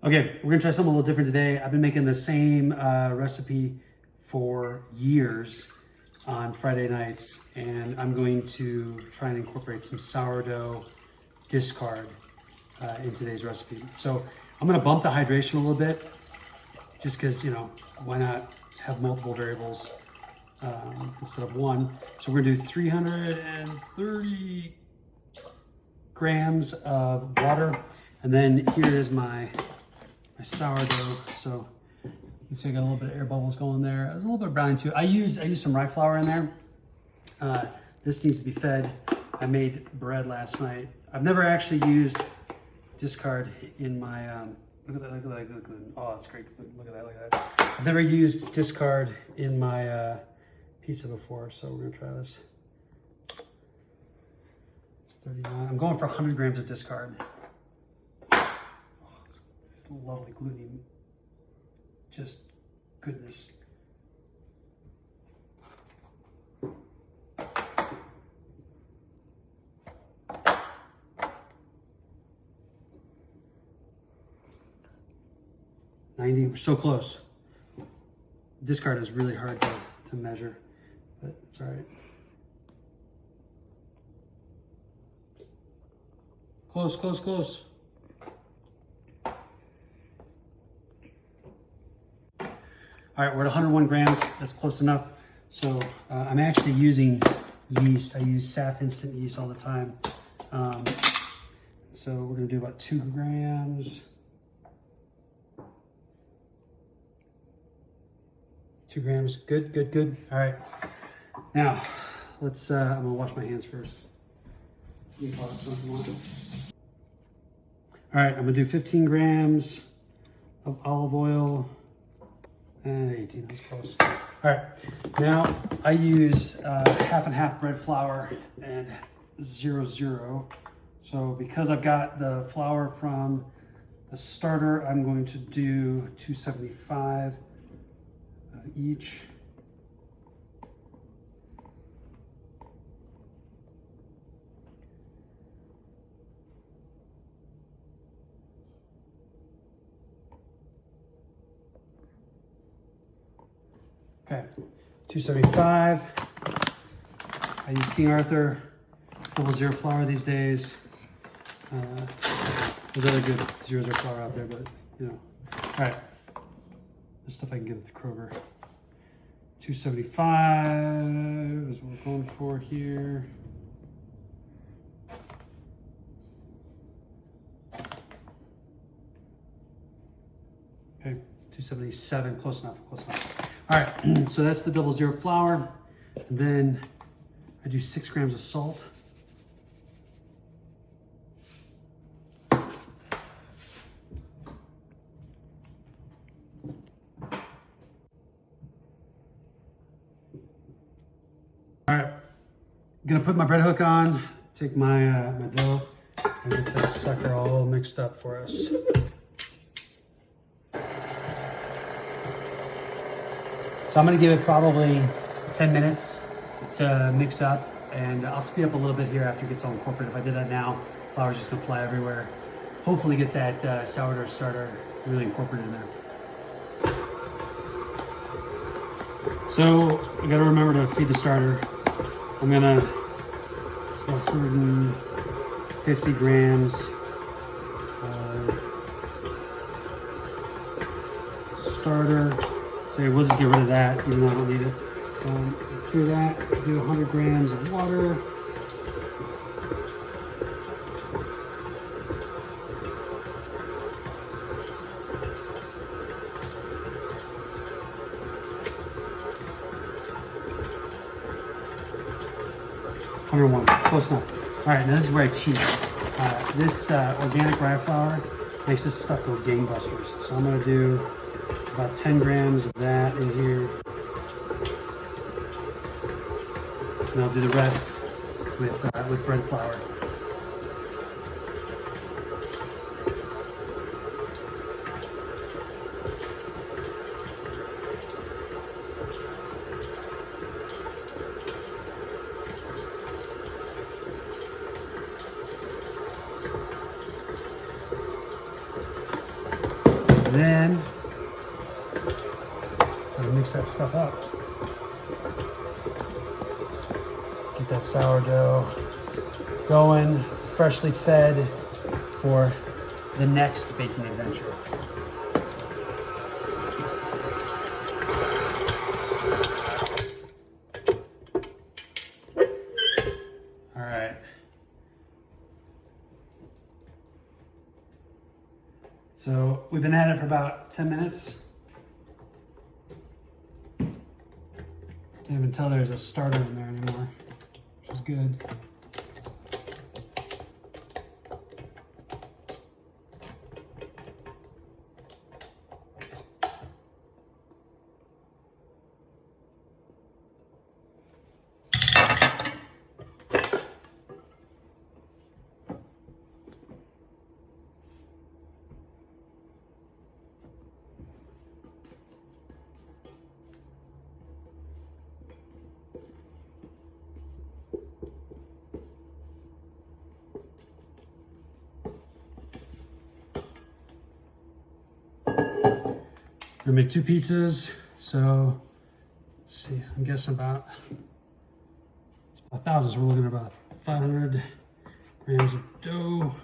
Okay, we're gonna try something a little different today. I've been making the same recipe for years on Friday nights, and I'm going to try and incorporate some sourdough discard in today's recipe. So I'm gonna bump the hydration a little bit, just because, you know, why not have multiple variables instead of one. So we're gonna do 330 grams of water, and then here is my sourdough. So you can see I got a little bit of air bubbles going there. There's a little bit of browning too. I use some rye flour in there. This needs to be fed. I made bread last night. I've never actually used discard in my look at that, look at that gluten. Oh, it's great gluten. Look at that, look at that. I've never used discard in my pizza before, so we're gonna try this. It's 39. I'm going for 100 grams of discard. Lovely gluten, just goodness. We're so close. Discard is really hard to measure, but it's all right. Close, close, close. All right, we're at 101 grams. That's close enough. So I'm actually using yeast. I use SAF instant yeast all the time. So we're gonna do about 2 grams. 2 grams, good, good, good. All right, now let's, I'm gonna wash my hands first. All right, I'm gonna do 15 grams of olive oil. 18, that was close. All right, now I use half and half bread flour and 0-0. So because I've got the flour from the starter, I'm going to do 275 each. Okay, 275. I use King Arthur 0-0 flour these days. There's other good 0-0 flour out there, but you know. All right, this stuff I can get at the Kroger. 275 is what we're going for here. Okay, 277, close enough, close enough. All right, so that's the 0-0 flour. And then I do 6 grams of salt. All right, I'm gonna put my bread hook on, take my, my dough, and get this sucker all mixed up for us. So I'm gonna give it probably 10 minutes to mix up, and I'll speed up a little bit here after it gets all incorporated. If I did that now, flour's just gonna fly everywhere. Hopefully get that sourdough starter really incorporated in there. So I gotta remember to feed the starter. I'm gonna, it's about 150 grams starter. So we'll just get rid of that, even though I don't need it. Through that, do 100 grams of water. Close enough. All right, now this is where I cheat. This organic rye flour makes this stuff go gangbusters. So I'm gonna do about 10 grams of that in here. And I'll do the rest with bread flour. then I'll mix that stuff up. Get that sourdough going, freshly fed for the next baking adventure. All right. So we've been at it for about 10 minutes. Can't even tell there's a starter in there anymore, which is good. We're gonna make 2 pizzas, so let's see, I'm guessing about, it's about 1,000, so we're looking at about 500 grams of dough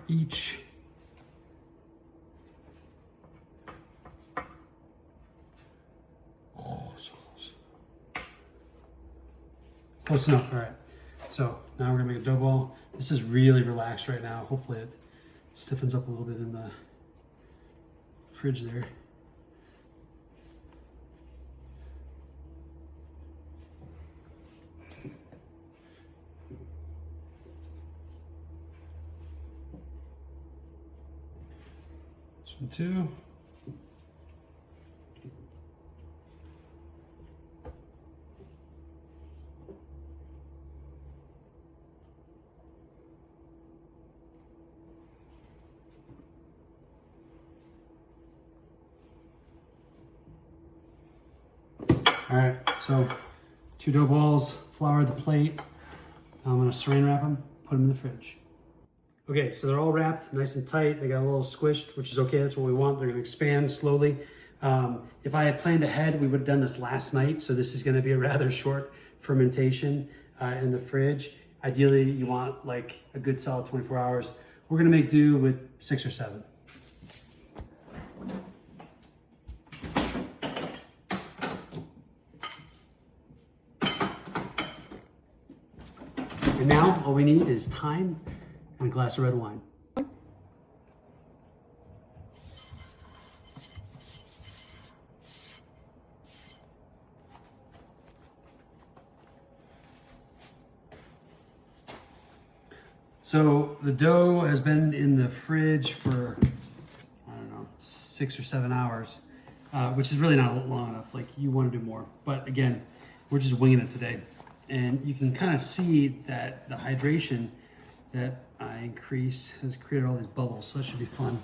each. Oh, so close. Close enough, all right. So now we're gonna make a dough ball. This is really relaxed right now. Hopefully it stiffens up a little bit in the fridge there. This one too. All right, so 2 dough balls, flour the plate. I'm gonna saran wrap them, put them in the fridge. Okay, so they're all wrapped nice and tight. They got a little squished, which is okay, that's what we want. They're gonna expand slowly. If I had planned ahead, we would have done this last night. So this is gonna be a rather short fermentation in the fridge. Ideally, you want like a good solid 24 hours. We're gonna make do with 6 or 7. And now all we need is time and a glass of red wine. So the dough has been in the fridge for, I don't know, 6 or 7 hours, which is really not long enough. Like, you want to do more. But again, we're just winging it today. And you can kind of see that the hydration that I increased has created all these bubbles. So that should be fun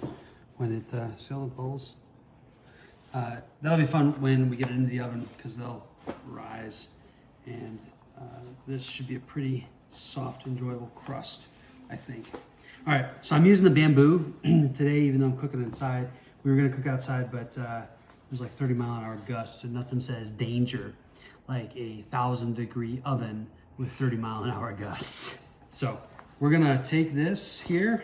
when it, see all the bubbles? That'll be fun when we get it into the oven because they'll rise. And this should be a pretty soft, enjoyable crust, I think. All right, so I'm using the bamboo today, even though I'm cooking inside. We were gonna cook outside, but there's like 30-mile-an-hour gusts, and nothing says danger like a 1,000-degree oven with 30-mile-an-hour gusts. So we're gonna take this here.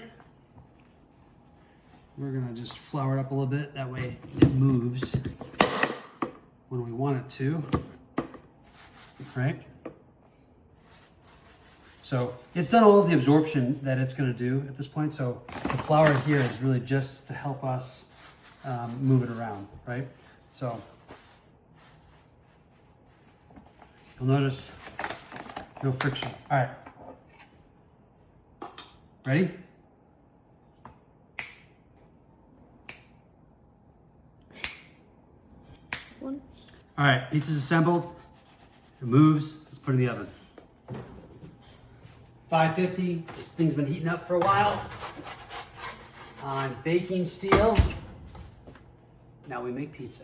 We're gonna just flour it up a little bit. That way it moves when we want it to, right? So it's done all of the absorption that it's gonna do at this point. So the flour here is really just to help us move it around, right? So you'll notice no friction. All right, ready? One. All right, pizza's assembled. It moves. Let's put it in the oven. 550. This thing's been heating up for a while on baking steel. Now we make pizza.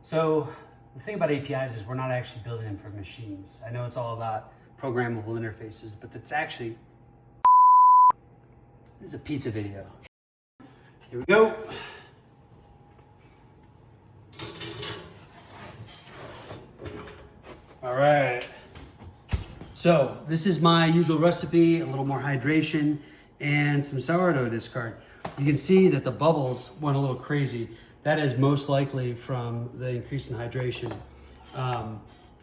So the thing about APIs is we're not actually building them for machines. I know it's all about programmable interfaces, but it's actually, this is a pizza video. Here we go. All right. So this is my usual recipe, a little more hydration and some sourdough discard. You can see that the bubbles went a little crazy. That is most likely from the increase in hydration. I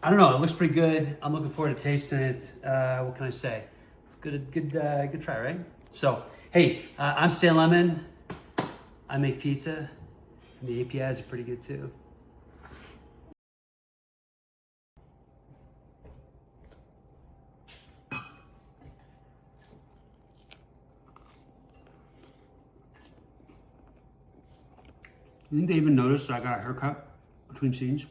don't know, it looks pretty good. I'm looking forward to tasting it. What can I say? It's good try, right? So, hey, I'm Stan Lemon. I make pizza, and the APIs are pretty good too. You think they even noticed that I got a haircut between scenes?